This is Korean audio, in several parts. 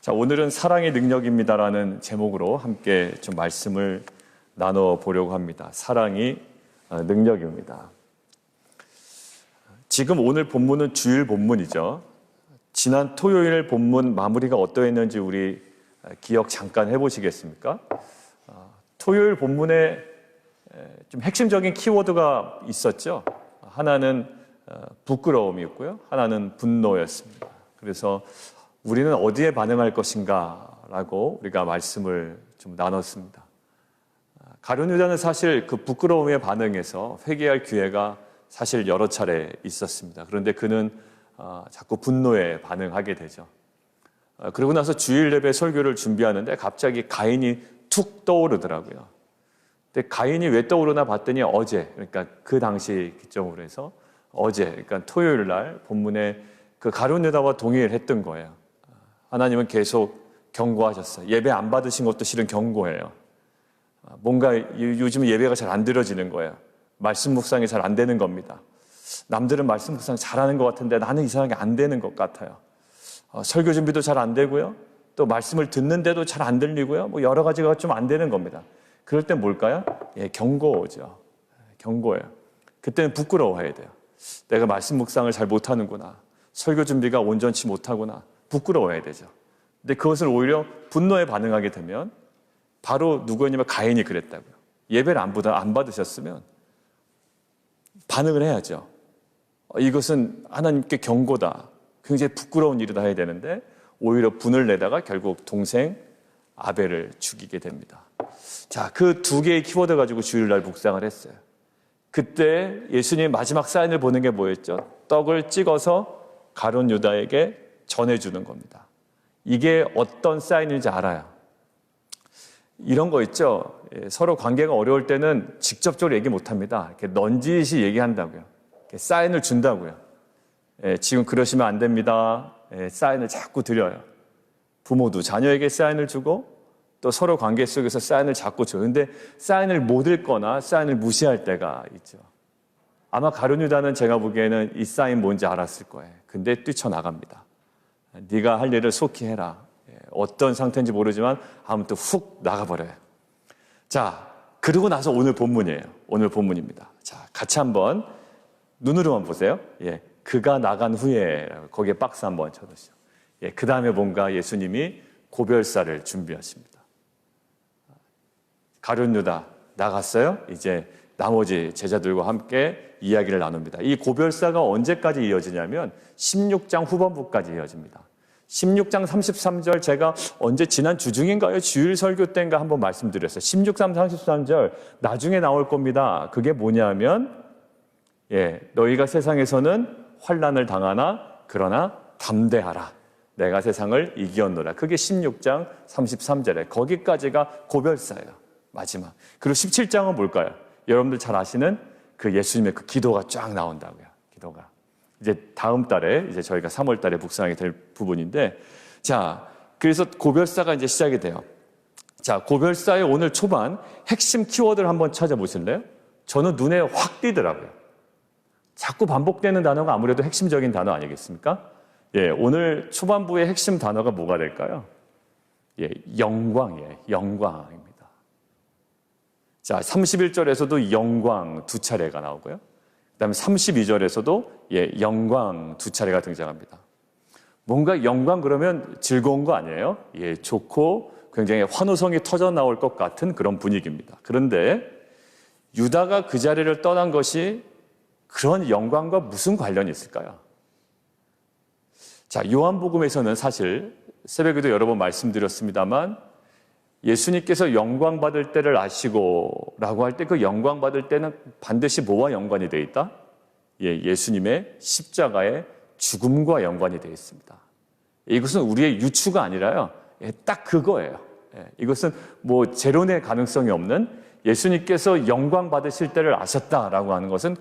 자, 오늘은 사랑의 능력입니다라는 제목으로 함께 좀 말씀을 나눠보려고 합니다. 사랑이 능력입니다. 지금 오늘 본문은 주일 본문이죠. 지난 토요일 본문 마무리가 어떠했는지 우리 기억 잠깐 해보시겠습니까? 토요일 본문에 좀 핵심적인 키워드가 있었죠. 하나는 부끄러움이었고요. 하나는 분노였습니다. 그래서 우리는 어디에 반응할 것인가 라고 우리가 말씀을 좀 나눴습니다. 가룟 유다는 사실 그 부끄러움에 반응해서 회개할 기회가 사실 여러 차례 있었습니다. 그런데 그는 자꾸 분노에 반응하게 되죠. 그러고 나서 주일 예배 설교를 준비하는데 갑자기 가인이 툭 떠오르더라고요. 근데 가인이 왜 떠오르나 봤더니 어제, 그러니까 그 당시 기점으로 해서 어제, 그러니까 토요일 날 본문에 그 가룟 유다와 동일했던 거예요. 하나님은 계속 경고하셨어요. 예배 안 받으신 것도 실은 경고예요. 뭔가 요즘 예배가 잘 안 드려지는 거예요. 말씀 묵상이 잘 안 되는 겁니다. 남들은 말씀 묵상 잘하는 것 같은데 나는 이상하게 안 되는 것 같아요. 설교 준비도 잘 안 되고요. 또 말씀을 듣는데도 잘 안 들리고요. 뭐 여러 가지가 좀 안 되는 겁니다. 그럴 땐 뭘까요? 경고죠. 경고예요. 그때는 부끄러워해야 돼요. 내가 말씀 묵상을 잘 못하는구나. 설교 준비가 온전치 못하구나. 부끄러워해야 되죠. 근데 그것을 오히려 분노에 반응하게 되면 바로 누구였냐면 가인이 그랬다고요. 예배를 안 받으셨으면 반응을 해야죠. 이것은 하나님께 경고다. 굉장히 부끄러운 일이다 해야 되는데 오히려 분을 내다가 결국 동생 아벨을 죽이게 됩니다. 자, 그 두 개의 키워드 가지고 주일날 묵상을 했어요. 그때 예수님이 마지막 사인을 보는 게 뭐였죠? 떡을 찍어서 가룟 유다에게 전해주는 겁니다. 이게 어떤 사인인지 알아요. 이런 거 있죠. 서로 관계가 어려울 때는 직접적으로 얘기 못합니다. 이렇게 넌지시 얘기한다고요. 이렇게 사인을 준다고요. 지금 그러시면 안 됩니다. 사인을 자꾸 드려요. 부모도 자녀에게 사인을 주고 또 서로 관계 속에서 사인을 자꾸 줘요. 근데 사인을 못 읽거나 사인을 무시할 때가 있죠. 아마 가룟 유다는 제가 보기에는 이 사인 뭔지 알았을 거예요. 근데 뛰쳐나갑니다. 네가 할 일을 속히 해라. 어떤 상태인지 모르지만 아무튼 훅 나가버려요. 자, 그러고 나서 오늘 본문이에요. 오늘 본문입니다. 자, 같이 한번 눈으로만 보세요. 그가 나간 후에 거기에 박스 한번 쳐주시죠. 그 다음에 뭔가 예수님이 고별사를 준비하십니다. 가룟 유다 나갔어요. 이제 나머지 제자들과 함께 이야기를 나눕니다. 이 고별사가 언제까지 이어지냐면 16장 후반부까지 이어집니다. 16장 33절 제가 언제 지난 주중인가요? 주일 설교 때인가 한번 말씀드렸어요. 16장 33절 나중에 나올 겁니다. 그게 뭐냐면 너희가 세상에서는 환난을 당하나 그러나 담대하라. 내가 세상을 이기었노라. 그게 16장 33절에 거기까지가 고별사예요. 마지막. 그리고 17장은 뭘까요? 여러분들 잘 아시는 그 예수님의 그 기도가 쫙 나온다고요. 기도가. 이제 다음 달에 이제 저희가 3월 달에 묵상하게 될 부분인데, 자, 그래서 고별사가 이제 시작이 돼요. 자, 고별사의 오늘 초반 핵심 키워드를 한번 찾아보실래요? 저는 눈에 확 띄더라고요. 자꾸 반복되는 단어가 아무래도 핵심적인 단어 아니겠습니까? 오늘 초반부의 핵심 단어가 뭐가 될까요? 영광이에요. 영광입니다. 자, 31절에서도 영광 두 차례가 나오고요. 그 다음에 32절에서도 영광 두 차례가 등장합니다. 뭔가 영광 그러면 즐거운 거 아니에요? 좋고 굉장히 환호성이 터져 나올 것 같은 그런 분위기입니다. 그런데 유다가 그 자리를 떠난 것이 그런 영광과 무슨 관련이 있을까요? 자, 요한복음에서는 사실 새벽에도 여러 번 말씀드렸습니다만 예수님께서 영광 받을 때를 아시고 라고 할 때 그 영광 받을 때는 반드시 뭐와 연관이 되어 있다? 예수님의 십자가의 죽음과 연관이 되어 있습니다. 이것은 우리의 유추가 아니라요. 딱 그거예요. 이것은 뭐 제론의 가능성이 없는 예수님께서 영광 받으실 때를 아셨다라고 하는 것은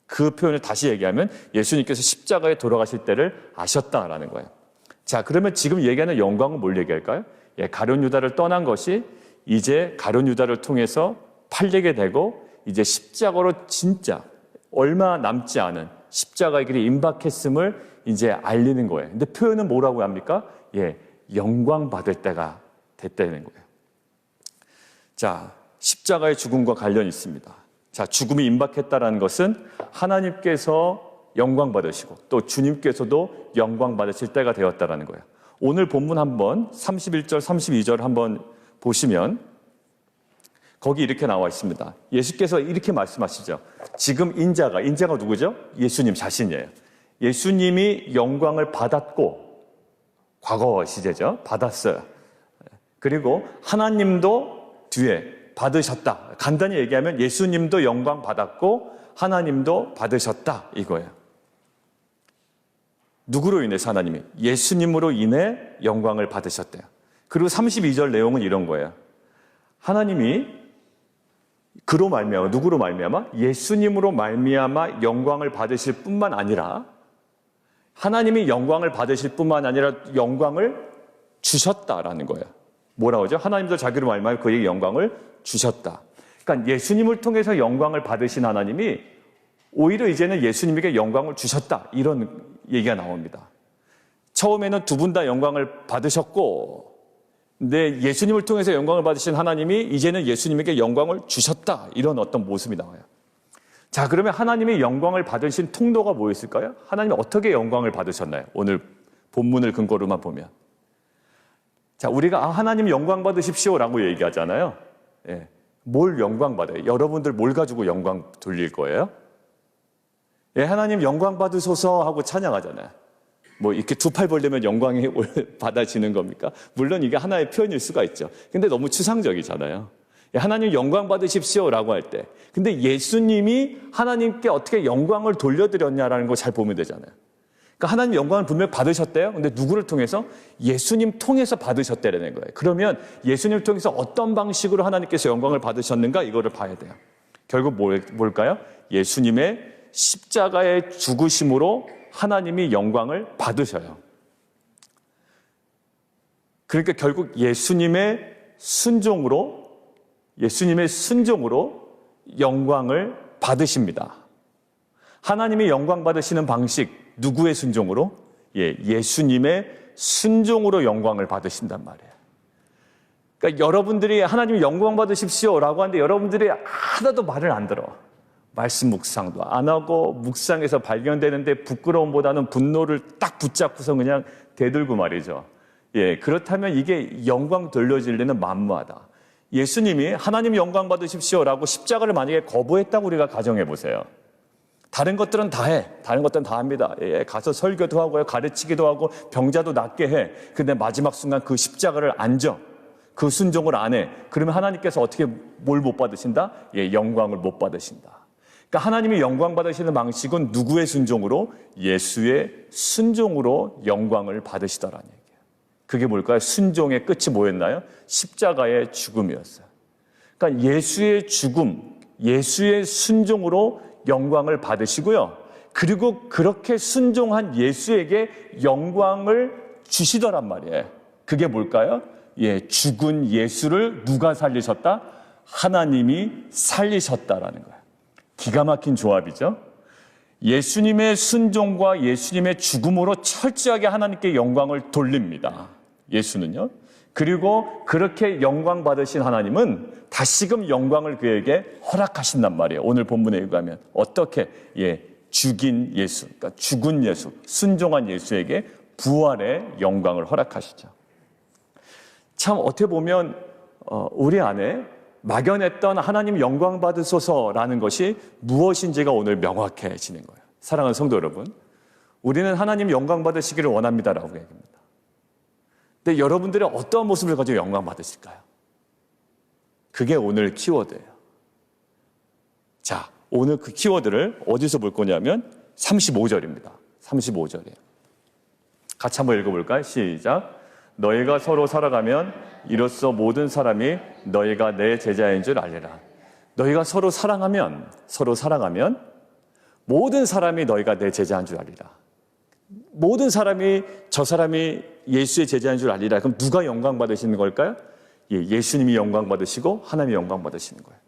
그 표현을 다시 얘기하면 예수님께서 십자가에 돌아가실 때를 아셨다라는 거예요. 자, 그러면 지금 얘기하는 영광은 뭘 얘기할까요? 가룟 유다를 떠난 것이 이제 가룟 유다를 통해서 팔리게 되고 이제 십자가로 진짜 얼마 남지 않은 십자가의 길이 임박했음을 이제 알리는 거예요. 근데 표현은 뭐라고 합니까? 영광 받을 때가 됐다는 거예요. 자, 십자가의 죽음과 관련이 있습니다. 자, 죽음이 임박했다라는 것은 하나님께서 영광 받으시고 또 주님께서도 영광 받으실 때가 되었다라는 거예요. 오늘 본문 한번 31절, 32절 한번 보시면 거기 이렇게 나와 있습니다. 예수께서 이렇게 말씀하시죠. 지금 인자가 누구죠? 예수님 자신이에요. 예수님이 영광을 받았고, 과거 시제죠. 받았어요. 그리고 하나님도 뒤에 받으셨다. 간단히 얘기하면 예수님도 영광 받았고 하나님도 받으셨다 이거예요. 누구로 인해서 하나님이? 예수님으로 인해 영광을 받으셨대요. 그리고 32절 내용은 이런 거예요. 하나님이 그로 말미암아, 누구로 말미암아? 예수님으로 말미암아 영광을 받으실 뿐만 아니라 하나님이 영광을 받으실 뿐만 아니라 영광을 주셨다라는 거예요. 뭐라고 하죠? 하나님도 자기로 말미암아 그에게 영광을 주셨다. 그러니까 예수님을 통해서 영광을 받으신 하나님이 오히려 이제는 예수님에게 영광을 주셨다. 이런 얘기가 나옵니다. 처음에는 두 분 다 영광을 받으셨고, 근데 예수님을 통해서 영광을 받으신 하나님이 이제는 예수님에게 영광을 주셨다. 이런 어떤 모습이 나와요. 자, 그러면 하나님이 영광을 받으신 통로가 뭐였을까요? 하나님이 어떻게 영광을 받으셨나요? 오늘 본문을 근거로만 보면. 자, 우리가 하나님 영광 받으십시오라고 얘기하잖아요. 뭘 영광 받아요? 여러분들 뭘 가지고 영광 돌릴 거예요? 하나님 영광 받으소서 하고 찬양하잖아요. 뭐 이렇게 두 팔 벌리면 영광이 받아지는 겁니까? 물론 이게 하나의 표현일 수가 있죠. 근데 너무 추상적이잖아요. 하나님 영광 받으십시오라고 할 때. 근데 예수님이 하나님께 어떻게 영광을 돌려드렸냐라는 거 잘 보면 되잖아요. 그러니까 하나님 영광을 분명 받으셨대요. 근데 누구를 통해서? 예수님 통해서 받으셨다는 거예요. 그러면 예수님을 통해서 어떤 방식으로 하나님께서 영광을 받으셨는가? 이거를 봐야 돼요. 결국 뭘까요? 예수님의 십자가의 죽으심으로 하나님이 영광을 받으셔요. 그러니까 결국 예수님의 순종으로 영광을 받으십니다. 하나님이 영광 받으시는 방식, 누구의 순종으로? 예수님의 순종으로 영광을 받으신단 말이에요. 그러니까 여러분들이 하나님 영광 받으십시오라고 하는데 여러분들이 하나도 말을 안 들어. 말씀 묵상도 안 하고 묵상에서 발견되는데 부끄러움보다는 분노를 딱 붙잡고서 그냥 대들고 말이죠. 그렇다면 이게 영광 돌려지려는 만무하다. 예수님이 하나님 영광 받으십시오라고 십자가를 만약에 거부했다고 우리가 가정해 보세요. 다른 것들은 다 해. 다른 것들은 다 합니다. 가서 설교도 하고요. 가르치기도 하고 병자도 낫게 해. 근데 마지막 순간 그 십자가를 안 져. 그 순종을 안 해. 그러면 하나님께서 어떻게 뭘 못 받으신다? 영광을 못 받으신다. 그러니까 하나님이 영광 받으시는 방식은 누구의 순종으로? 예수의 순종으로 영광을 받으시더라는 얘기예요. 그게 뭘까요? 순종의 끝이 뭐였나요? 십자가의 죽음이었어요. 그러니까 예수의 죽음, 예수의 순종으로 영광을 받으시고요. 그리고 그렇게 순종한 예수에게 영광을 주시더란 말이에요. 그게 뭘까요? 죽은 예수를 누가 살리셨다? 하나님이 살리셨다라는 거예요. 기가 막힌 조합이죠. 예수님의 순종과 예수님의 죽음으로 철저하게 하나님께 영광을 돌립니다. 예수는요. 그리고 그렇게 영광 받으신 하나님은 다시금 영광을 그에게 허락하신단 말이에요. 오늘 본문에 의하면 어떻게? 죽인 예수, 그러니까 죽은 예수, 순종한 예수에게 부활의 영광을 허락하시죠. 참 어떻게 보면 우리 안에 막연했던 하나님 영광 받으소서라는 것이 무엇인지가 오늘 명확해지는 거예요. 사랑하는 성도 여러분, 우리는 하나님 영광 받으시기를 원합니다라고 얘기합니다. 근데 여러분들이 어떠한 모습을 가지고 영광 받으실까요? 그게 오늘 키워드예요. 자, 오늘 그 키워드를 어디서 볼 거냐면 35절입니다. 35절이에요. 같이 한번 읽어볼까요? 시작. 너희가 서로 살아가면 이로써 모든 사람이 너희가 내 제자인 줄 알리라. 너희가 서로 사랑하면 모든 사람이 너희가 내 제자인 줄 알리라. 모든 사람이 저 사람이 예수의 제자인 줄 알리라. 그럼 누가 영광 받으시는 걸까요? 예수님이 영광 받으시고 하나님이 영광 받으시는 거예요.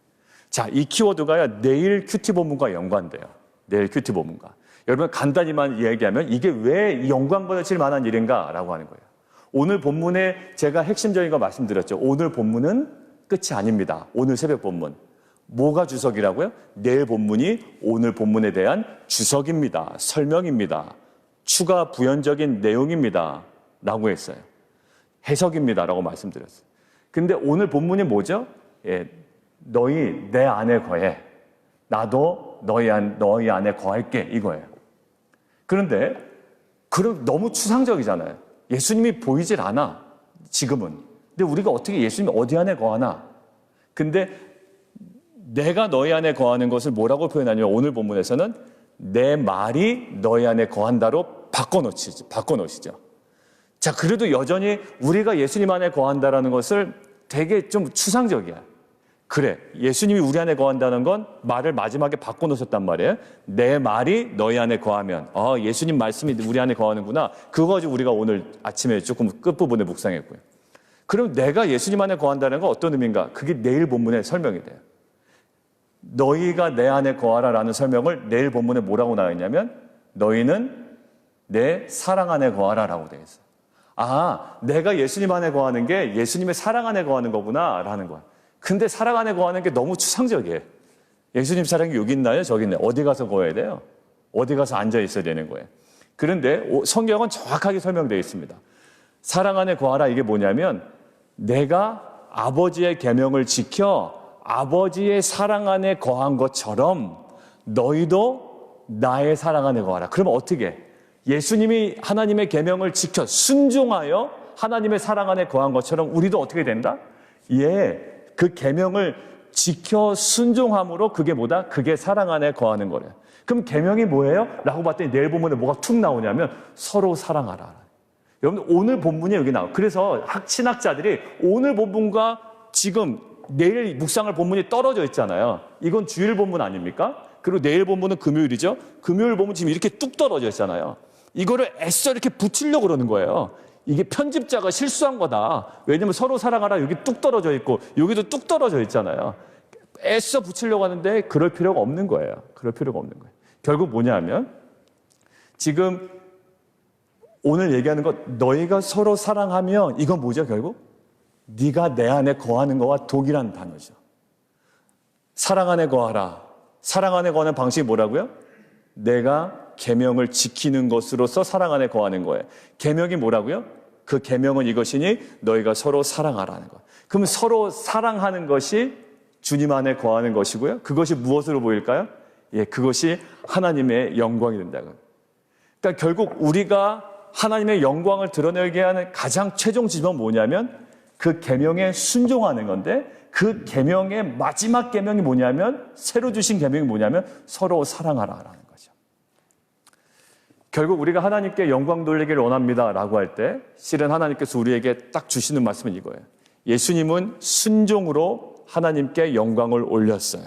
자, 이 키워드가 내일 큐티 본문과 연관돼요. 내일 큐티 본문과. 여러분 간단히만 얘기하면 이게 왜 영광 받으실 만한 일인가라고 하는 거예요. 오늘 본문에 제가 핵심적인 거 말씀드렸죠. 오늘 본문은 끝이 아닙니다. 오늘 새벽 본문. 뭐가 주석이라고요? 내일 본문이 오늘 본문에 대한 주석입니다. 설명입니다. 추가 부연적인 내용입니다. 라고 했어요. 해석입니다. 라고 말씀드렸어요. 근데 오늘 본문이 뭐죠? 너희 내 안에 거해. 나도 너희 안에 거할게. 이거예요. 그런데 그럼 너무 추상적이잖아요. 예수님이 보이질 않아. 지금은. 근데 우리가 어떻게 예수님이 어디 안에 거하나? 근데 내가 너희 안에 거하는 것을 뭐라고 표현하냐면 오늘 본문에서는 내 말이 너희 안에 거한다로 바꿔놓으시죠. 자, 그래도 여전히 우리가 예수님 안에 거한다라는 것을 되게 좀 추상적이야. 그래, 예수님이 우리 안에 거한다는 건 말을 마지막에 바꿔놓으셨단 말이에요. 내 말이 너희 안에 거하면 예수님 말씀이 우리 안에 거하는구나. 그거 가지고 우리가 오늘 아침에 조금 끝부분에 묵상했고요. 그럼 내가 예수님 안에 거한다는 건 어떤 의미인가? 그게 내일 본문에 설명이 돼요. 너희가 내 안에 거하라라는 설명을 내일 본문에 뭐라고 나와 있냐면 너희는 내 사랑 안에 거하라라고 되어 있어요. 내가 예수님 안에 거하는 게 예수님의 사랑 안에 거하는 거구나라는 거야. 근데 사랑 안에 거하는 게 너무 추상적이에요. 예수님 사랑이 여기 있나요? 저기 있나요? 어디 가서 거해야 돼요? 어디 가서 앉아 있어야 되는 거예요. 그런데 성경은 정확하게 설명되어 있습니다. 사랑 안에 거하라 이게 뭐냐면 내가 아버지의 계명을 지켜 아버지의 사랑 안에 거한 것처럼 너희도 나의 사랑 안에 거하라. 그러면 어떻게 해? 예수님이 하나님의 계명을 지켜 순종하여 하나님의 사랑 안에 거한 것처럼 우리도 어떻게 된다? 그 계명을 지켜 순종함으로 그게 뭐다? 그게 사랑 안에 거하는 거래요. 그럼 계명이 뭐예요? 라고 봤더니 내일 본문에 뭐가 툭 나오냐면 서로 사랑하라. 여러분 오늘 본문이 여기 나와요. 그래서 신학자들이 오늘 본문과 지금 내일 묵상할 본문이 떨어져 있잖아요. 이건 주일 본문 아닙니까? 그리고 내일 본문은 금요일이죠. 금요일 본문 지금 이렇게 뚝 떨어져 있잖아요. 이거를 애써 이렇게 붙이려고 그러는 거예요. 이게 편집자가 실수한 거다. 왜냐면 서로 사랑하라 여기 뚝 떨어져 있고 여기도 뚝 떨어져 있잖아요. 애써 붙이려고 하는데 그럴 필요가 없는 거예요. 그럴 필요가 없는 거예요. 결국 뭐냐면 지금 오늘 얘기하는 것 너희가 서로 사랑하면 이건 뭐죠 결국? 네가 내 안에 거하는 거와 동일한 단어죠. 사랑 안에 거하라. 사랑 안에 거하는 방식이 뭐라고요? 내가 계명을 지키는 것으로서 사랑 안에 거하는 거예요. 계명이 뭐라고요? 그 계명은 이것이니 너희가 서로 사랑하라는 거예요. 그럼 서로 사랑하는 것이 주님 안에 거하는 것이고요. 그것이 무엇으로 보일까요? 그것이 하나님의 영광이 된다고요. 그러니까 결국 우리가 하나님의 영광을 드러내게 하는 가장 최종 지점은 뭐냐면 그 계명에 순종하는 건데 그 계명의 마지막 계명이 뭐냐면 새로 주신 계명이 뭐냐면 서로 사랑하라라는 거죠. 결국 우리가 하나님께 영광 돌리기를 원합니다라고 할 때 실은 하나님께서 우리에게 딱 주시는 말씀은 이거예요. 예수님은 순종으로 하나님께 영광을 올렸어요.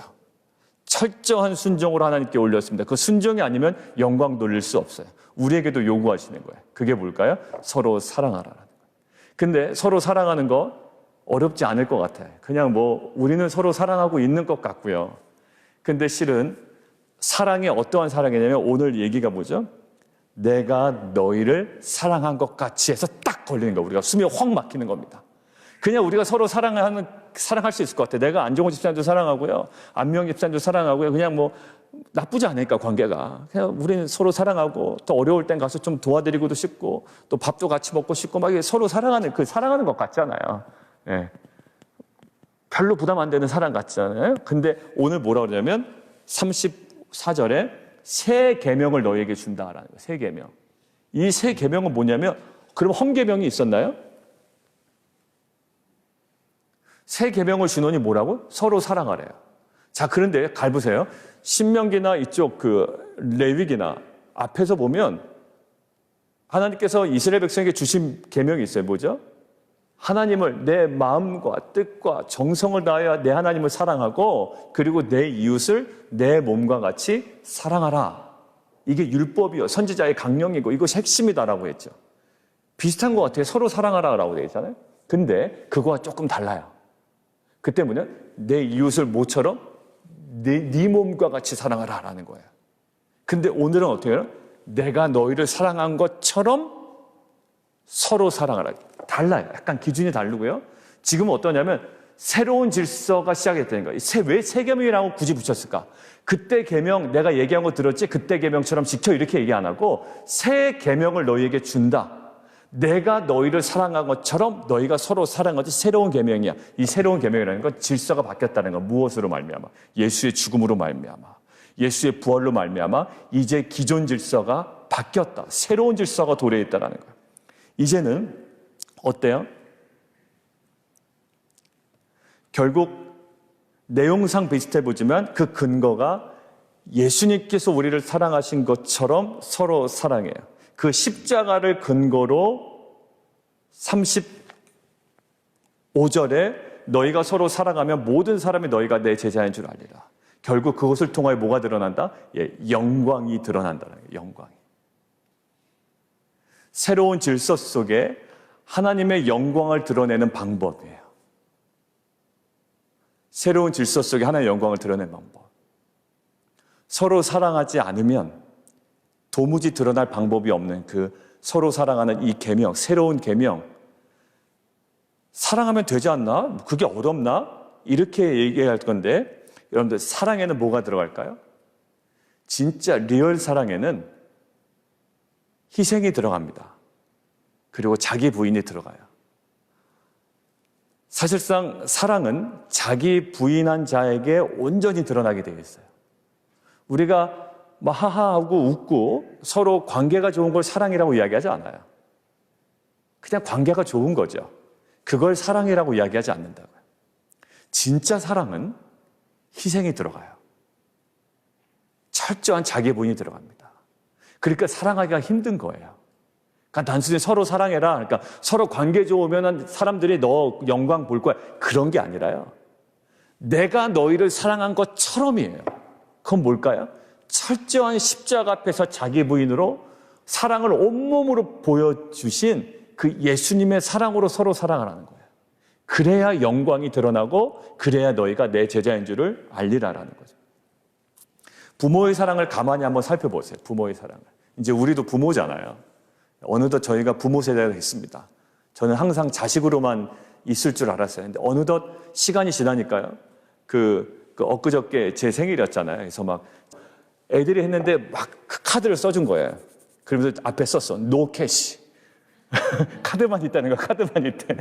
철저한 순종으로 하나님께 올렸습니다. 그 순종이 아니면 영광 돌릴 수 없어요. 우리에게도 요구하시는 거예요. 그게 뭘까요? 서로 사랑하라는 거예요. 근데 서로 사랑하는 거 어렵지 않을 것 같아요. 그냥 우리는 서로 사랑하고 있는 것 같고요. 근데 실은 사랑이 어떠한 사랑이냐면 오늘 얘기가 뭐죠? 내가 너희를 사랑한 것 같이 해서 딱 걸리는 거. 우리가 숨이 확 막히는 겁니다. 그냥 우리가 서로 사랑할 수 있을 것 같아요. 내가 안종호 집사님도 사랑하고요. 안명 집사님도 사랑하고요. 그냥 나쁘지 않으니까 관계가. 그냥 우리는 서로 사랑하고 또 어려울 땐 가서 좀 도와드리고도 싶고 또 밥도 같이 먹고 싶고 막 서로 사랑하는 것 같잖아요. 별로 부담 안 되는 사랑 같잖아요. 근데 오늘 뭐라 그러냐면 34절에 새 계명을 너희에게 준다라는 거예요. 새 계명. 이 새 계명은 뭐냐면 그럼 헌계명이 있었나요? 새 계명을 주노니 뭐라고? 서로 사랑하래요. 자, 그런데 잘 보세요. 신명기나 이쪽 레위기나 앞에서 보면 하나님께서 이스라엘 백성에게 주신 계명이 있어요. 뭐죠? 하나님을 내 마음과 뜻과 정성을 다하여 내 하나님을 사랑하고 그리고 내 이웃을 내 몸과 같이 사랑하라. 이게 율법이요. 선지자의 강령이고 이것이 핵심이다라고 했죠. 비슷한 것 같아요. 서로 사랑하라라고 되어 있잖아요. 근데 그거와 조금 달라요. 그 때문에 내 이웃을 뭐처럼? 네 몸과 같이 사랑하라라는 거예요. 근데 오늘은 어떻게 해요? 내가 너희를 사랑한 것처럼 서로 사랑하라. 달라요. 약간 기준이 다르고요. 지금은 어떠냐면 새로운 질서가 시작했다는 거예요. 왜 새 계명이라고 굳이 붙였을까? 그때 계명 내가 얘기한 거 들었지? 그때 계명처럼 지켜 이렇게 얘기 안 하고 새 계명을 너희에게 준다. 내가 너희를 사랑한 것처럼 너희가 서로 사랑한 것이 새로운 계명이야. 이 새로운 계명이라는 건 질서가 바뀌었다는 거. 무엇으로 말미암아? 예수의 죽음으로 말미암아. 예수의 부활로 말미암아 이제 기존 질서가 바뀌었다. 새로운 질서가 도래했다라는 거예요. 이제는 어때요? 결국 내용상 비슷해 보지만 그 근거가 예수님께서 우리를 사랑하신 것처럼 서로 사랑해요. 그 십자가를 근거로 35절에 너희가 서로 사랑하면 모든 사람이 너희가 내 제자인 줄 알리라. 결국 그것을 통하여 뭐가 드러난다? 영광이 드러난다는 거예요. 영광이. 새로운 질서 속에 하나님의 영광을 드러내는 방법이에요. 새로운 질서 속에 하나님의 영광을 드러내는 방법. 서로 사랑하지 않으면 도무지 드러날 방법이 없는 그 서로 사랑하는 이 계명, 새로운 계명. 사랑하면 되지 않나? 그게 어렵나? 이렇게 얘기할 건데 여러분들 사랑에는 뭐가 들어갈까요? 진짜 리얼 사랑에는 희생이 들어갑니다. 그리고 자기 부인이 들어가요. 사실상 사랑은 자기 부인한 자에게 온전히 드러나게 되어 있어요. 우리가 막 하하하고 웃고 서로 관계가 좋은 걸 사랑이라고 이야기하지 않아요. 그냥 관계가 좋은 거죠. 그걸 사랑이라고 이야기하지 않는다고요. 진짜 사랑은 희생이 들어가요. 철저한 자기 부인이 들어갑니다. 그러니까 사랑하기가 힘든 거예요. 그러니까 단순히 서로 사랑해라. 그러니까 서로 관계 좋으면 사람들이 너 영광 볼 거야. 그런 게 아니라요. 내가 너희를 사랑한 것처럼이에요. 그건 뭘까요? 철저한 십자가 앞에서 자기 부인으로 사랑을 온몸으로 보여주신 그 예수님의 사랑으로 서로 사랑하라는 거예요. 그래야 영광이 드러나고 그래야 너희가 내 제자인 줄을 알리라라는 거죠. 부모의 사랑을 가만히 한번 살펴보세요. 부모의 사랑을. 이제 우리도 부모잖아요. 어느덧 저희가 부모 세대가 됐습니다. 저는 항상 자식으로만 있을 줄 알았어요. 근데 어느덧 시간이 지나니까요. 엊그저께 제 생일이었잖아요. 그래서 막 애들이 했는데 막 카드를 써준 거예요. 그러면서 앞에 썼어. No cash. 카드만 있다는 거, 카드만 있대.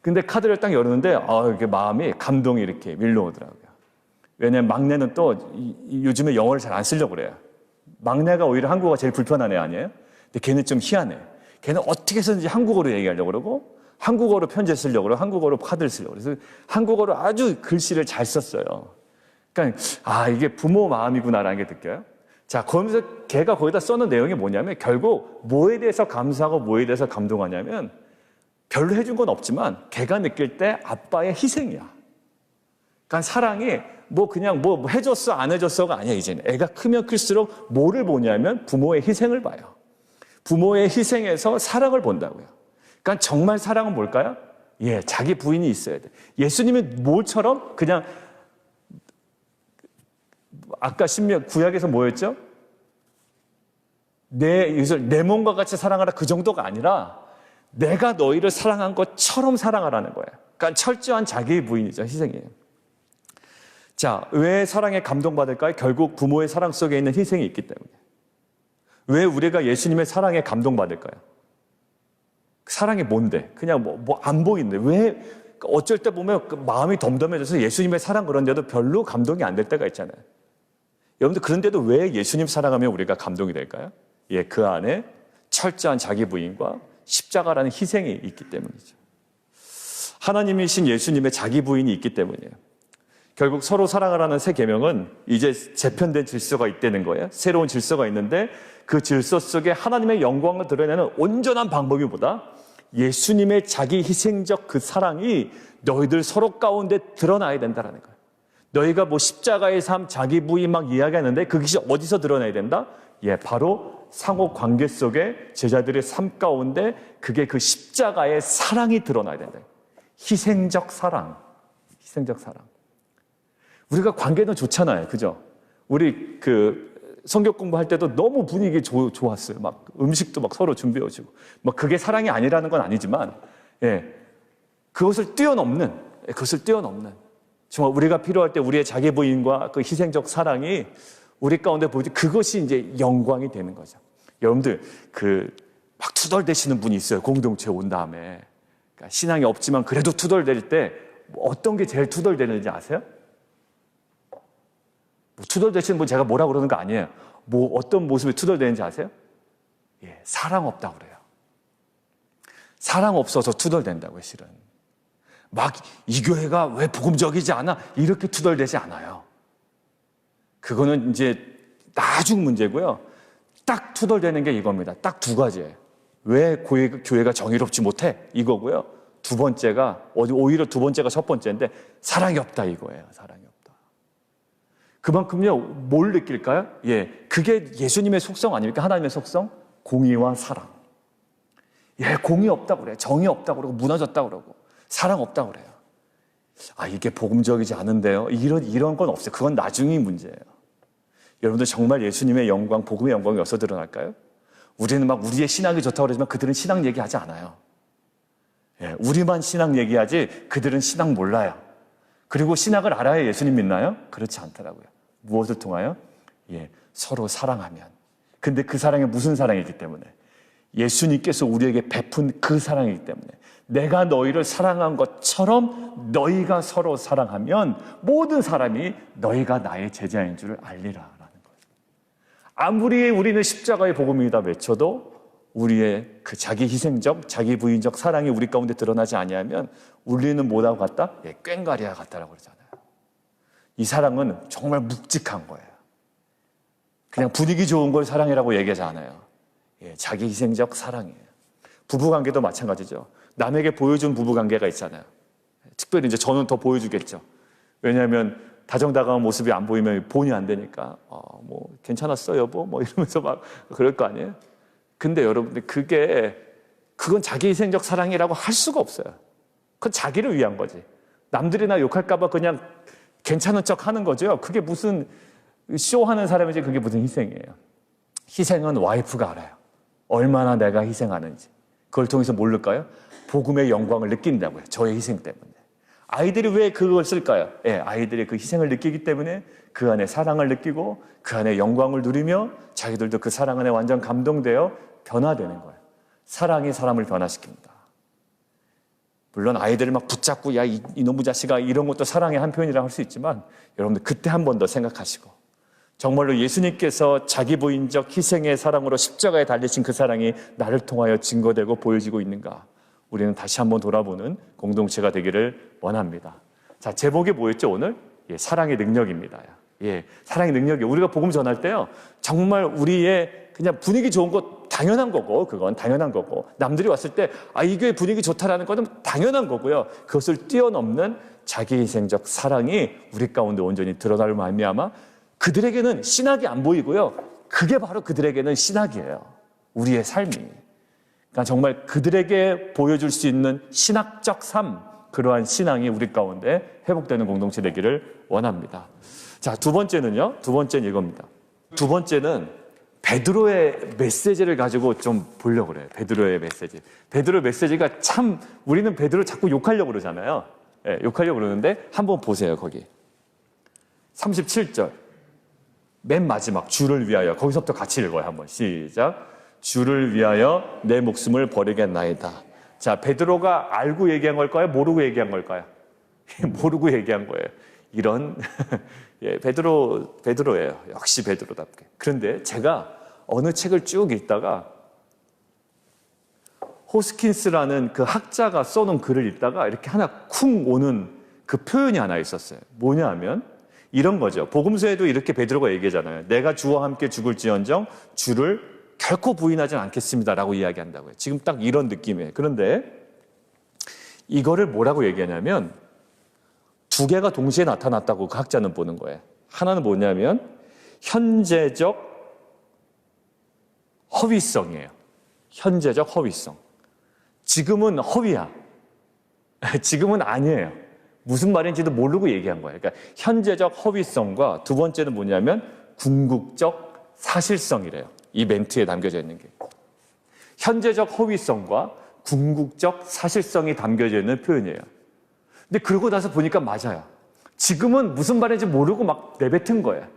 근데 카드를 딱 열었는데, 이렇게 마음이 감동이 이렇게 밀려오더라고요. 왜냐면 막내는 또 요즘에 영어를 잘 안 쓰려고 그래요. 막내가 오히려 한국어가 제일 불편한 애 아니에요? 근데 걔는 좀 희한해. 걔는 어떻게 해서든지 한국어로 얘기하려고 그러고, 한국어로 편지 쓰려고 그러고, 한국어로 카드를 쓰려고 그래서 한국어로 아주 글씨를 잘 썼어요. 그러니까 이게 부모 마음이구나라는 게 느껴요. 자, 그러면서 걔가 거기다 써놓은 내용이 뭐냐면 결국 뭐에 대해서 감사하고 뭐에 대해서 감동하냐면 별로 해준 건 없지만 걔가 느낄 때 아빠의 희생이야. 그러니까 사랑이 그냥 해줬어 안 해줬어가 아니야. 이제는 애가 크면 클수록 뭐를 보냐면 부모의 희생을 봐요. 부모의 희생에서 사랑을 본다고요. 그러니까 정말 사랑은 뭘까요? 자기 부인이 있어야 돼. 예수님이 뭘처럼 그냥 아까 구약에서 뭐였죠? 내 몸과 같이 사랑하라 그 정도가 아니라 내가 너희를 사랑한 것처럼 사랑하라는 거예요. 그러니까 철저한 자기 부인이죠. 희생이에요. 자, 왜 사랑에 감동받을까요? 결국 부모의 사랑 속에 있는 희생이 있기 때문에. 왜 우리가 예수님의 사랑에 감동받을까요? 사랑이 뭔데? 그냥 안 보이는데. 왜 어쩔 때 보면 마음이 덤덤해져서 예수님의 사랑 그런데도 별로 감동이 안 될 때가 있잖아요. 여러분들 그런데도 왜 예수님 사랑하면 우리가 감동이 될까요? 그 안에 철저한 자기 부인과 십자가라는 희생이 있기 때문이죠. 하나님이신 예수님의 자기 부인이 있기 때문이에요. 결국 서로 사랑하라는 새 계명은 이제 재편된 질서가 있다는 거예요. 새로운 질서가 있는데 그 질서 속에 하나님의 영광을 드러내는 온전한 방법이 뭐다? 예수님의 자기 희생적 그 사랑이 너희들 서로 가운데 드러나야 된다는 거예요. 너희가 십자가의 삶, 자기 부인 막 이야기하는데 그것이 어디서 드러나야 된다? 바로 상호 관계 속에 제자들의 삶 가운데 그게 그 십자가의 사랑이 드러나야 된다. 희생적 사랑. 희생적 사랑. 우리가 관계는 좋잖아요. 그죠? 우리 성경 공부할 때도 너무 분위기 좋았어요. 막 음식도 막 서로 준비해주고. 그게 사랑이 아니라는 건 아니지만 예, 그것을 뛰어넘는, 정말 우리가 필요할 때 우리의 자기 부인과 그 희생적 사랑이 우리 가운데 보이지, 그것이 이제 영광이 되는 거죠. 여러분들 막 투덜대시는 분이 있어요. 공동체에 온 다음에. 그러니까 신앙이 없지만 그래도 투덜댈 때 어떤 게 제일 투덜대는지 아세요? 투덜대시는 분 제가 뭐라고 그러는 거 아니에요. 어떤 모습에 투덜대는지 아세요? 예, 사랑 없다고 그래요. 사랑 없어서 투덜댄다고요, 실은. 막 이 교회가 왜 복음적이지 않아? 이렇게 투덜대지 않아요. 그거는 이제 나중 문제고요. 딱 투덜대는 게 이겁니다. 딱 두 가지예요. 왜 교회가 정의롭지 못해? 이거고요. 두 번째가, 오히려 두 번째가 첫 번째인데, 사랑이 없다 이거예요. 사랑이 없다. 그만큼요, 뭘 느낄까요? 예, 그게 예수님의 속성 아닙니까? 하나님의 속성? 공의와 사랑. 예, 공의 없다고 그래요. 정의 없다고 그러고, 무너졌다고 그러고, 사랑 없다고 그래요. 아, 이게 복음적이지 않은데요. 이런 건 없어요. 그건 나중의 문제예요. 여러분들 정말 예수님의 영광, 복음의 영광이 어디서 드러날까요? 우리는 막 우리의 신학이 좋다고 그러지만 그들은 신학 얘기하지 않아요. 예, 우리만 신학 얘기하지 그들은 신학 몰라요. 그리고 신학을 알아야 예수님 믿나요? 그렇지 않더라고요. 무엇을 통하여? 예, 서로 사랑하면. 근데 그 사랑이 무슨 사랑이기 때문에? 예수님께서 우리에게 베푼 그 사랑이기 때문에 내가 너희를 사랑한 것처럼 너희가 서로 사랑하면 모든 사람이 너희가 나의 제자인 줄을 알리라. 아무리 우리는 십자가의 복음이다 외쳐도 우리의 그 자기 희생적, 자기 부인적 사랑이 우리 가운데 드러나지 아니하면 우리는 뭐라고 같다? 예, 꽹과리와 같다라고 그러잖아요. 이 사랑은 정말 묵직한 거예요. 그냥 분위기 좋은 걸 사랑이라고 얘기하지 않아요. 예, 자기 희생적 사랑이에요. 부부관계도 마찬가지죠. 남에게 보여준 부부관계가 있잖아요. 특별히 이제 저는 더 보여주겠죠. 왜냐하면 다정다감한 모습이 안 보이면 본이 안 되니까 괜찮았어 여보? 이러면서 막 그럴 거 아니에요? 근데 여러분들 그건 자기 희생적 사랑이라고 할 수가 없어요. 그건 자기를 위한 거지. 남들이나 욕할까 봐 그냥 괜찮은 척 하는 거죠. 그게 무슨 쇼하는 사람이지 그게 무슨 희생이에요. 희생은 와이프가 알아요. 얼마나 내가 희생하는지. 그걸 통해서 모를까요? 복음의 영광을 느낀다고요. 저의 희생 때문에. 아이들이 왜 그걸 쓸까요? 예, 아이들이 그 희생을 느끼기 때문에 그 안에 사랑을 느끼고 그 안에 영광을 누리며 자기들도 그 사랑 안에 완전 감동되어 변화되는 거예요. 사랑이 사람을 변화시킵니다. 물론 아이들을 막 붙잡고 야 이놈의 자식아 이런 것도 사랑의 한 표현이라 할 수 있지만 여러분들 그때 한 번 더 생각하시고 정말로 예수님께서 자기 부인적 희생의 사랑으로 십자가에 달리신 그 사랑이 나를 통하여 증거되고 보여지고 있는가? 우리는 다시 한번 돌아보는 공동체가 되기를 원합니다. 자, 제목이 뭐였죠, 오늘? 예, 사랑의 능력입니다. 예, 사랑의 능력이. 우리가 복음 전할 때요, 정말 우리의 그냥 분위기 좋은 거 당연한 거고, 그건 당연한 거고, 남들이 왔을 때, 이 교회 분위기 좋다라는 것은 당연한 거고요. 그것을 뛰어넘는 자기 희생적 사랑이 우리 가운데 온전히 드러날 말미암아 그들에게는 신학이 안 보이고요. 그게 바로 그들에게는 신학이에요. 우리의 삶이. 그러니까 정말 그들에게 보여줄 수 있는 신학적 삶, 그러한 신앙이 우리 가운데 회복되는 공동체 되기를 원합니다. 자, 두 번째는요. 두 번째는 이겁니다. 두 번째는 베드로의 메시지를 가지고 좀 보려고 그래요. 베드로의 메시지. 베드로의 메시지가 참 우리는 베드로 자꾸 욕하려고 그러잖아요. 예, 욕하려고 그러는데 한번 보세요. 거기 37절 맨 마지막 주를 위하여 거기서부터 같이 읽어요. 한번 시작. 주를 위하여 내 목숨을 버리겠나이다. 자, 베드로가 알고 얘기한 걸까요? 모르고 얘기한 걸까요? 모르고 얘기한 거예요. 이런 예, 베드로예요. 역시 베드로답게. 그런데 제가 어느 책을 쭉 읽다가 호스킨스라는 그 학자가 써놓은 글을 읽다가 이렇게 하나 쿵 오는 그 표현이 하나 있었어요. 뭐냐 하면 이런 거죠. 복음서에도 이렇게 베드로가 얘기하잖아요. 내가 주와 함께 죽을지언정 주를 결코 부인하지 않겠습니다라고 이야기한다고요. 지금 딱 이런 느낌이에요. 그런데 이거를 뭐라고 얘기하냐면 두 개가 동시에 나타났다고 그 학자는 보는 거예요. 하나는 뭐냐면 현재적 허위성이에요. 현재적 허위성. 지금은 허위야. 지금은 아니에요. 무슨 말인지도 모르고 얘기한 거예요. 그러니까 현재적 허위성과 두 번째는 뭐냐면 궁극적 사실성이래요. 이 멘트에 담겨져 있는 게. 현재적 허위성과 궁극적 사실성이 담겨져 있는 표현이에요. 근데 그러고 나서 보니까 맞아요. 지금은 무슨 말인지 모르고 막 내뱉은 거예요.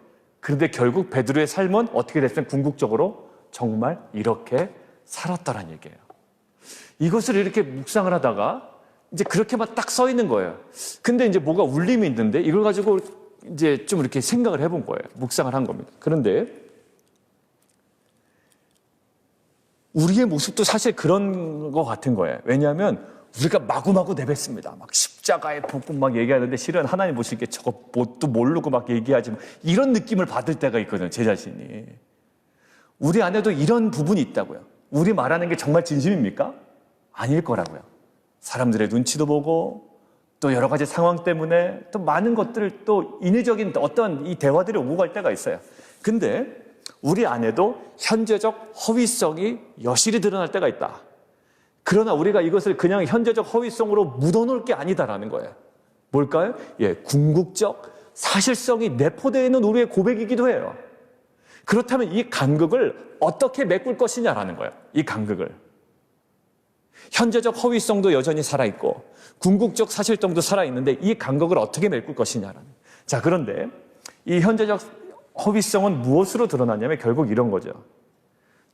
그런데 결국 베드로의 삶은 어떻게 됐으면 궁극적으로 정말 이렇게 살았다라는 얘기예요. 이것을 이렇게 묵상을 하다가 이제 그렇게만 딱 써 있는 거예요. 근데 이제 뭐가 울림이 있는데 이걸 가지고 이제 좀 이렇게 생각을 해본 거예요. 묵상을 한 겁니다. 그런데 우리의 모습도 사실 그런 것 같은 거예요. 왜냐하면 우리가 마구마구 내뱉습니다. 막 십자가의 복음 막 얘기하는데 실은 하나님 보시기에 저거 뭣도 모르고 막 얘기하지 이런 느낌을 받을 때가 있거든요. 제 자신이. 우리 안에도 이런 부분이 있다고요. 우리 말하는 게 정말 진심입니까? 아닐 거라고요. 사람들의 눈치도 보고 또 여러 가지 상황 때문에 또 많은 것들을 또 인위적인 어떤 이 대화들이 오고 갈 때가 있어요. 근데 우리 안에도 현재적 허위성이 여실히 드러날 때가 있다. 그러나 우리가 이것을 그냥 현재적 허위성으로 묻어놓을 게 아니다라는 거예요. 뭘까요? 궁극적 사실성이 내포되어 있는 우리의 고백이기도 해요. 그렇다면 이 간극을 어떻게 메꿀 것이냐라는 거예요. 이 간극을. 현재적 허위성도 여전히 살아있고 궁극적 사실성도 살아있는데 이 간극을 어떻게 메꿀 것이냐라는. 자, 그런데 이 현재적 허위성은 무엇으로 드러나냐면 결국 이런 거죠.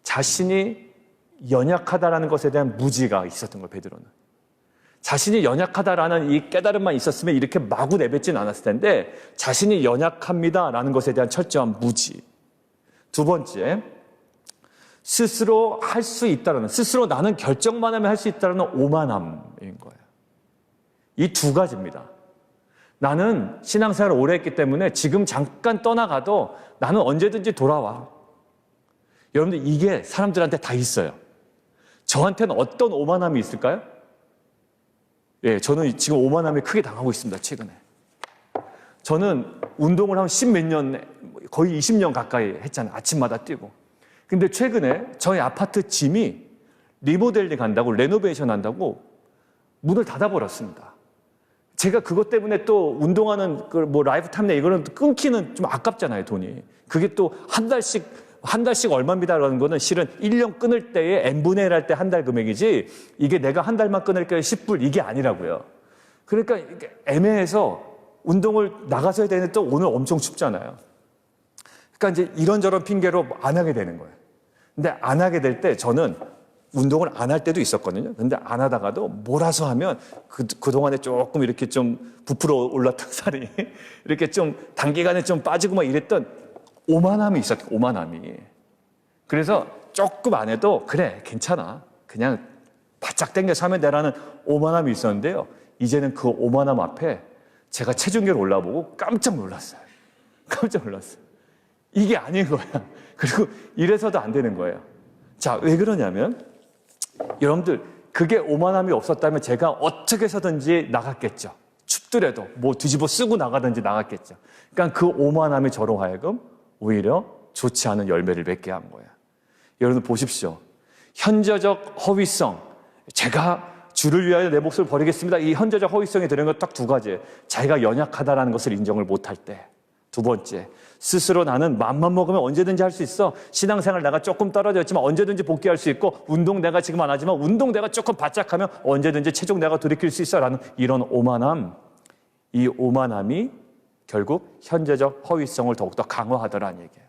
자신이 연약하다라는 것에 대한 무지가 있었던 거예요, 베드로는. 자신이 연약하다라는 이 깨달음만 있었으면 이렇게 마구 내뱉진 않았을 텐데 자신이 연약합니다라는 것에 대한 철저한 무지. 두 번째, 스스로 할 수 있다라는, 스스로 나는 결정만 하면 할 수 있다라는 오만함인 거예요. 이 두 가지입니다. 나는 신앙생활을 오래 했기 때문에 지금 잠깐 떠나가도 나는 언제든지 돌아와. 여러분들 이게 사람들한테 다 있어요. 저한테는 어떤 오만함이 있을까요? 저는 지금 오만함에 크게 당하고 있습니다, 최근에. 저는 운동을 한 10몇 년, 거의 20년 가까이 했잖아요. 아침마다 뛰고. 근데 최근에 저희 아파트 짐이 리모델링 한다고, 레노베이션 한다고 문을 닫아버렸습니다. 제가 그것 때문에 또 운동하는 라이프 탐내 이거는 끊기는 좀 아깝잖아요, 돈이. 그게 또 한 달씩 얼마입니다라는 거는 실은 1년 끊을 때에 n분의 1 할 때 한 달 금액이지 이게 내가 한 달만 끊을게요 10불 이게 아니라고요. 그러니까 이게 애매해서 운동을 나가서 해야 되는데 또 오늘 엄청 춥잖아요. 그러니까 이제 이런저런 핑계로 안 하게 되는 거예요. 근데 안 하게 될 때 저는 운동을 안 할 때도 있었거든요. 근데 안 하다가도 몰아서 하면 그동안에 조금 이렇게 좀 부풀어 올랐던 살이 이렇게 좀 단기간에 좀 빠지고 막 이랬던 오만함이 있었어요. 오만함이. 그래서 조금 안 해도 그래 괜찮아. 그냥 바짝 당겨서 하면 되라는 오만함이 있었는데요. 이제는 그 오만함 앞에 제가 체중계를 올라보고 깜짝 놀랐어요. 깜짝 놀랐어요. 이게 아닌 거야. 그리고 이래서도 안 되는 거예요. 자, 왜 그러냐면 여러분들 그게 오만함이 없었다면 제가 어떻게 해서든지 나갔겠죠. 춥더라도 뭐 뒤집어 쓰고 나가든지 나갔겠죠. 그러니까 그 오만함이 저로 하여금 오히려 좋지 않은 열매를 맺게 한 거예요. 여러분 보십시오. 현저적 허위성, 제가 주를 위하여 내 몫을 버리겠습니다. 이 현저적 허위성이 들어있는 건 딱 두 가지. 자기가 연약하다라는 것을 인정을 못할 때. 두 번째, 스스로 나는 맘만 먹으면 언제든지 할 수 있어. 신앙생활 내가 조금 떨어졌지만 언제든지 복귀할 수 있고 운동 내가 지금 안 하지만 운동 내가 조금 바짝 하면 언제든지 체중 내가 돌이킬 수 있어 라는 이런 오만함. 이 오만함이 결국 현재적 허위성을 더욱더 강화하더라는 얘기예요.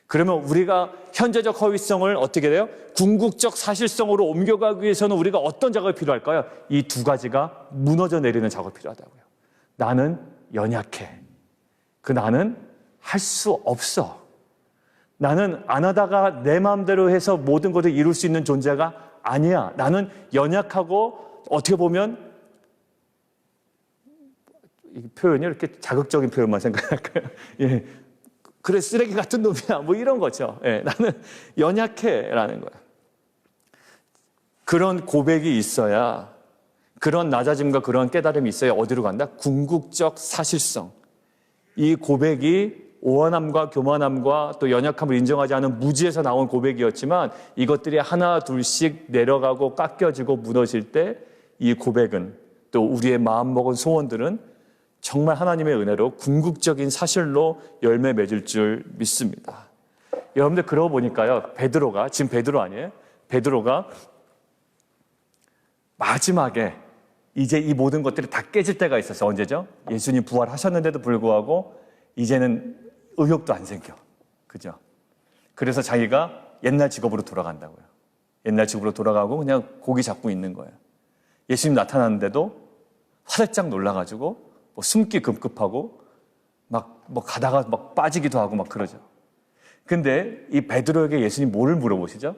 그러면 우리가 현재적 허위성을 어떻게 돼요? 궁극적 사실성으로 옮겨가기 위해서는 우리가 어떤 작업이 필요할까요? 이 두 가지가 무너져 내리는 작업이 필요하다고요. 나는 연약해. 그 나는 할 수 없어. 나는 안 하다가 내 마음대로 해서 모든 것을 이룰 수 있는 존재가 아니야. 나는 연약하고 어떻게 보면 이 표현이 이렇게 자극적인 표현만 생각할까요? 예. 그래, 쓰레기 같은 놈이야. 뭐 이런 거죠. 예. 나는 연약해. 라는 거야. 그런 고백이 있어야, 그런 낮아짐과 그런 깨달음이 있어야 어디로 간다? 궁극적 사실성. 이 고백이 오한함과 교만함과 또 연약함을 인정하지 않은 무지에서 나온 고백이었지만 이것들이 하나 둘씩 내려가고 깎여지고 무너질 때 이 고백은 또 우리의 마음먹은 소원들은 정말 하나님의 은혜로 궁극적인 사실로 열매 맺을 줄 믿습니다. 여러분들 그러고 보니까요. 베드로가 지금 베드로 아니에요? 베드로가 마지막에 이제 이 모든 것들이 다 깨질 때가 있었어요. 언제죠? 예수님 부활하셨는데도 불구하고 이제는 의욕도 안 생겨. 그죠? 그래서 자기가 옛날 직업으로 돌아간다고요. 옛날 직업으로 돌아가고 그냥 고기 잡고 있는 거예요. 예수님 나타났는데도 화들짝 놀라가지고 뭐 숨기 급급하고 막 뭐 가다가 막 빠지기도 하고 막 그러죠. 근데 이 베드로에게 예수님 뭐를 물어보시죠?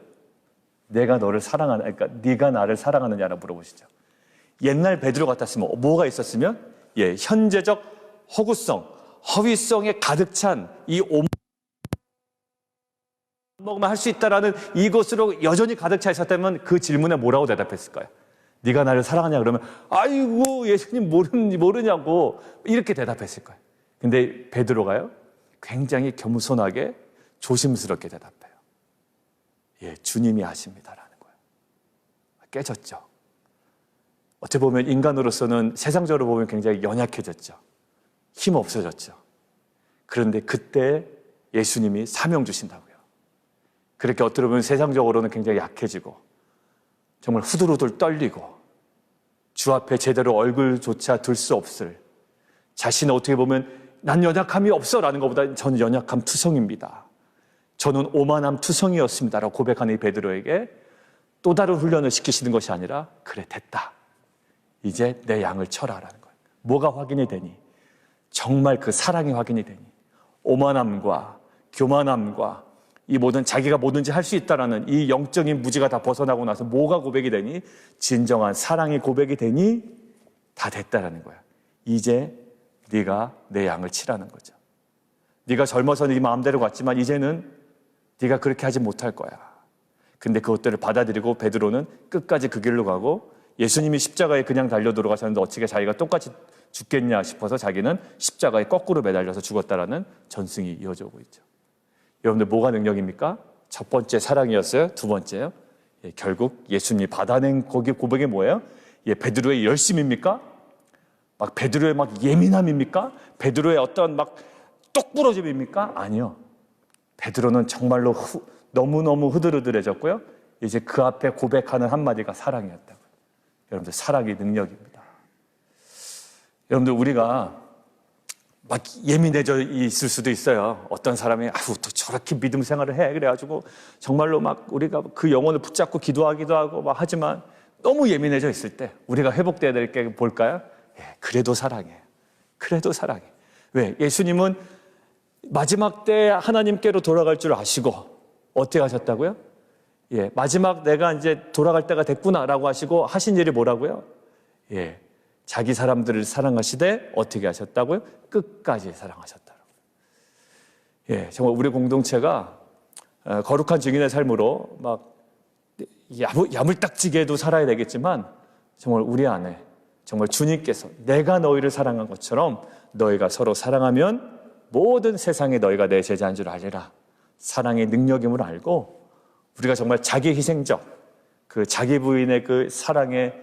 내가 너를 사랑하는, 그러니까 네가 나를 사랑하느냐라고 물어보시죠. 옛날 베드로 같았으면 뭐가 있었으면 현재적 허구성, 허위성에 가득 찬 이 먹으면 할 수 있다라는 이것으로 여전히 가득 차 있었다면 그 질문에 뭐라고 대답했을까요? 네가 나를 사랑하냐 그러면 아이고 예수님 모르냐고 이렇게 대답했을 거예요. 근데 베드로가요 굉장히 겸손하게 조심스럽게 대답해요. 주님이 아십니다라는 거예요. 깨졌죠. 어떻게 보면 인간으로서는 세상적으로 보면 굉장히 연약해졌죠. 힘 없어졌죠. 그런데 그때 예수님이 사명 주신다고요. 그렇게 어떻게 보면 세상적으로는 굉장히 약해지고 정말 후들후들 떨리고 주 앞에 제대로 얼굴조차 들 수 없을 자신은 어떻게 보면 난 연약함이 없어라는 것보다 저는 연약함 투성입니다. 저는 오만함 투성이었습니다라고 고백하는 이 베드로에게 또 다른 훈련을 시키시는 것이 아니라 그래 됐다. 이제 내 양을 쳐라라는 거예요. 뭐가 확인이 되니? 정말 그 사랑이 확인이 되니? 오만함과 교만함과 이 모든 자기가 뭐든지 할 수 있다라는 이 영적인 무지가 다 벗어나고 나서 뭐가 고백이 되니? 진정한 사랑이 고백이 되니 다 됐다라는 거야. 이제 네가 내 양을 치라는 거죠. 네가 젊어서 네 마음대로 갔지만 이제는 네가 그렇게 하지 못할 거야. 근데 그것들을 받아들이고 베드로는 끝까지 그 길로 가고 예수님이 십자가에 그냥 달려 돌아가셨는데 어떻게 자기가 똑같이 죽겠냐 싶어서 자기는 십자가에 거꾸로 매달려서 죽었다라는 전승이 이어져 오고 있죠. 여러분들 뭐가 능력입니까? 첫 번째 사랑이었어요. 두 번째요. 결국 예수님이 받아낸 거기 고백이 뭐예요? 베드로의 열심입니까? 막 베드로의 막 예민함입니까? 베드로의 어떤 막 똑부러짐입니까? 아니요. 베드로는 정말로 너무너무 흐들흐들해졌고요. 이제 그 앞에 고백하는 한마디가 사랑이었다고요. 여러분들 사랑이 능력입니다. 여러분들 우리가 막 예민해져 있을 수도 있어요. 어떤 사람이 또 저렇게 믿음 생활을 해 그래가지고 정말로 막 우리가 그 영혼을 붙잡고 기도하기도 하고 막 하지만 너무 예민해져 있을 때 우리가 회복돼야 될 게 뭘까요? 그래도 사랑해. 그래도 사랑해. 왜? 예수님은 마지막 때 하나님께로 돌아갈 줄 아시고 어떻게 하셨다고요? 마지막 내가 이제 돌아갈 때가 됐구나라고 하시고 하신 일이 뭐라고요? 자기 사람들을 사랑하시되 어떻게 하셨다고요? 끝까지 사랑하셨다고. 정말 우리 공동체가 거룩한 증인의 삶으로 막 야물딱지게도 살아야 되겠지만 정말 우리 안에 정말 주님께서 내가 너희를 사랑한 것처럼 너희가 서로 사랑하면 모든 세상에 너희가 내 제자인 줄 알리라. 사랑의 능력임을 알고 우리가 정말 자기 희생적 그 자기 부인의 그 사랑의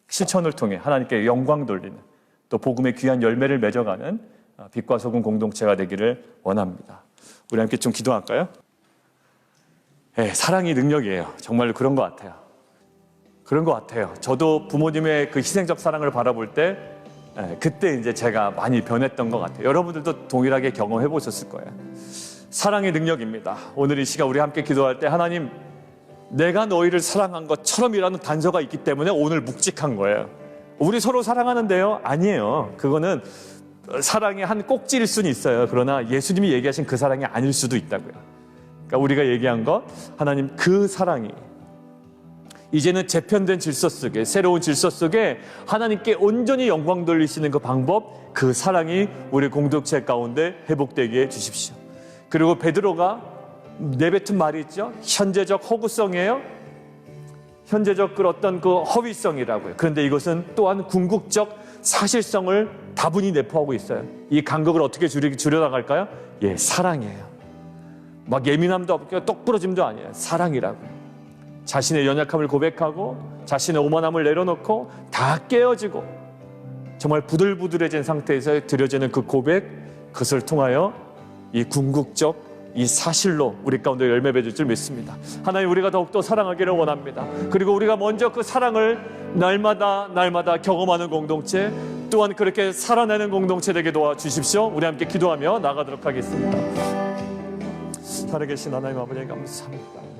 실천을 통해 하나님께 영광 돌리는 또 복음의 귀한 열매를 맺어가는 빛과 소금 공동체가 되기를 원합니다. 우리 함께 좀 기도할까요? 사랑이 능력이에요. 정말로 그런 것 같아요. 그런 것 같아요. 저도 부모님의 그 희생적 사랑을 바라볼 때 그때 이제 제가 많이 변했던 것 같아요. 여러분들도 동일하게 경험해 보셨을 거예요. 사랑의 능력입니다. 오늘 이 시간 우리 함께 기도할 때 하나님 내가 너희를 사랑한 것처럼이라는 단서가 있기 때문에 오늘 묵직한 거예요. 우리 서로 사랑하는데요? 아니에요. 그거는 사랑의 한 꼭지일 수는 있어요. 그러나 예수님이 얘기하신 그 사랑이 아닐 수도 있다고요. 그러니까 우리가 얘기한 것 하나님 그 사랑이 이제는 재편된 질서 속에 새로운 질서 속에 하나님께 온전히 영광 돌리시는 그 방법 그 사랑이 우리 공동체 가운데 회복되게 해주십시오. 그리고 베드로가 내뱉은 말이 있죠. 현재적 허구성이에요. 현재적 그 어떤 그 허위성이라고요. 그런데 이것은 또한 궁극적 사실성을 다분히 내포하고 있어요. 이 간극을 어떻게 줄여나갈까요? 사랑이에요. 막 예민함도 없고 똑부러짐도 아니에요. 사랑이라고요. 자신의 연약함을 고백하고 자신의 오만함을 내려놓고 다 깨어지고 정말 부들부들해진 상태에서 드려지는 그 고백 그것을 통하여 이 궁극적 이 사실로 우리 가운데 열매 맺을 줄 믿습니다. 하나님, 우리가 더욱더 사랑하기를 원합니다. 그리고 우리가 먼저 그 사랑을 날마다 경험하는 공동체, 또한 그렇게 살아내는 공동체 되게 도와주십시오. 우리 함께 기도하며 나가도록 하겠습니다. 살아계신 하나님 아버지, 감사합니다.